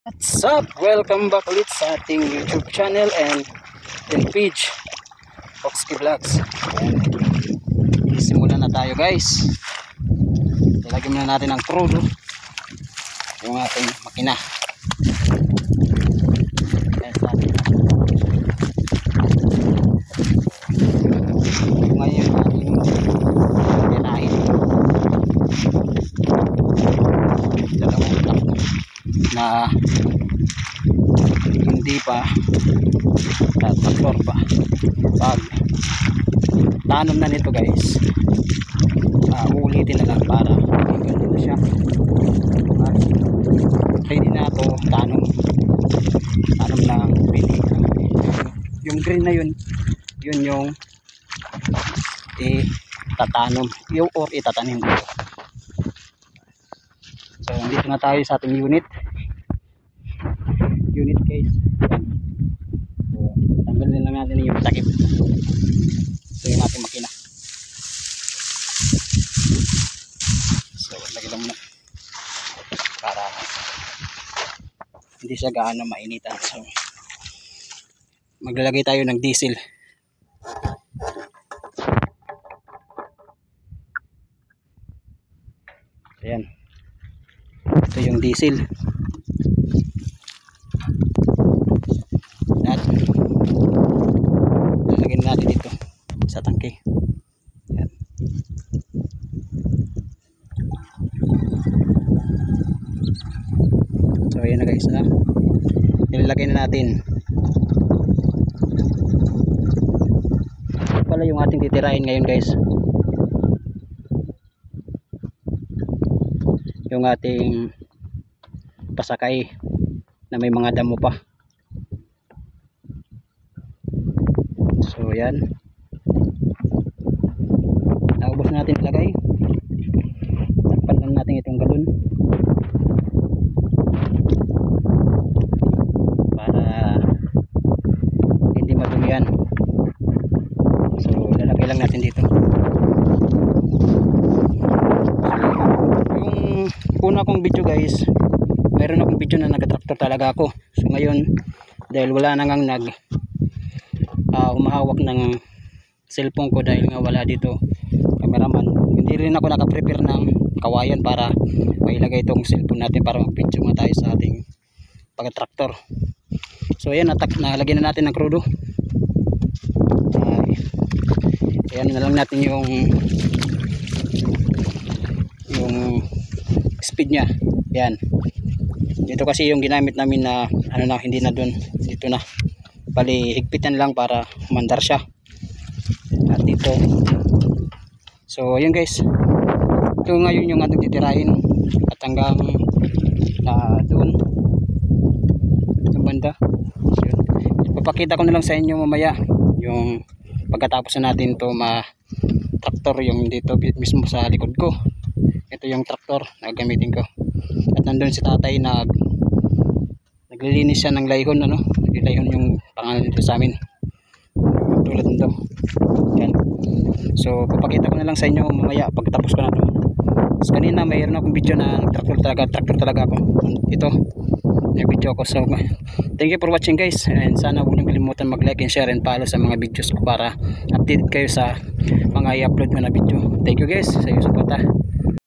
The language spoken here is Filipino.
What's up? Welcome back ulit sa ating YouTube channel and page Oxky Vlogs. Simulan na tayo guys. Ilagay muna natin ang crudo yung ating makina. Ngayon ating ganahin dalawang utak na hindi pa traktor pa. Pag tanom na nito guys, uulitin na lang para ganito na siya. Ready na ito tanom ng pili. Yung green na yun yung itatanom or itatanim dito. So dito na tayo sa ating unit guys. So tanggalin lang natin yung takip. So yung ating makina. So lagyan lang muna para hindi siya gaano mainitan. So maglalagay tayo ng diesel. Ayan, ito yung diesel at lalagyan natin dito sa tangke. Ayan. So ayan na guys, nilalagay na natin. Pala yung ating titirahin ngayon guys, yung ating pasakay na may mga damo pa. So yan, naubos natin ilagay. Takpan lang natin itong galon para hindi madumihan. So lalagay lang natin dito. Yung una kong video guys, mayroon akong video na nag-tractor talaga ako. So ngayon dahil wala na ngang humahawak ng cellphone ko dahil nga wala dito cameraman, hindi rin ako naka-prepare ng kawayan para mailagay itong cellphone natin para mag-video nga tayo sa ating pag-tractor. So ayan, nalagyan na natin ng crudo. Ayan na lang natin yung speed nya. Yan, dito kasi yung ginamit namin na hindi na dun, dito na, bali higpitan lang para mandar siya. At dito, so yun guys, ito ngayon yung ating titirahin at hanggang doon sa banda. So, ipapakita ko na lang sa inyo mamaya yung pagkatapos na natin to traktor yung dito mismo sa likod ko. Ito yung traktor na gamitin ko. At nandun si tatay naglilinis siya ng layhon, layhon yung pangalan nito sa amin. Tulad nito. Yan. So papakita ko na lang sa inyo mamaya pagkatapos ko na ito. Kasi kanina mayroon akong video na traktor talaga ako. Ito yung video ko. So thank you for watching guys, and sana huwag niyo kalimutan mag-like and share and follow sa mga videos ko para updated kayo sa mga i-upload ko na video. Thank you guys sa iyong suporta.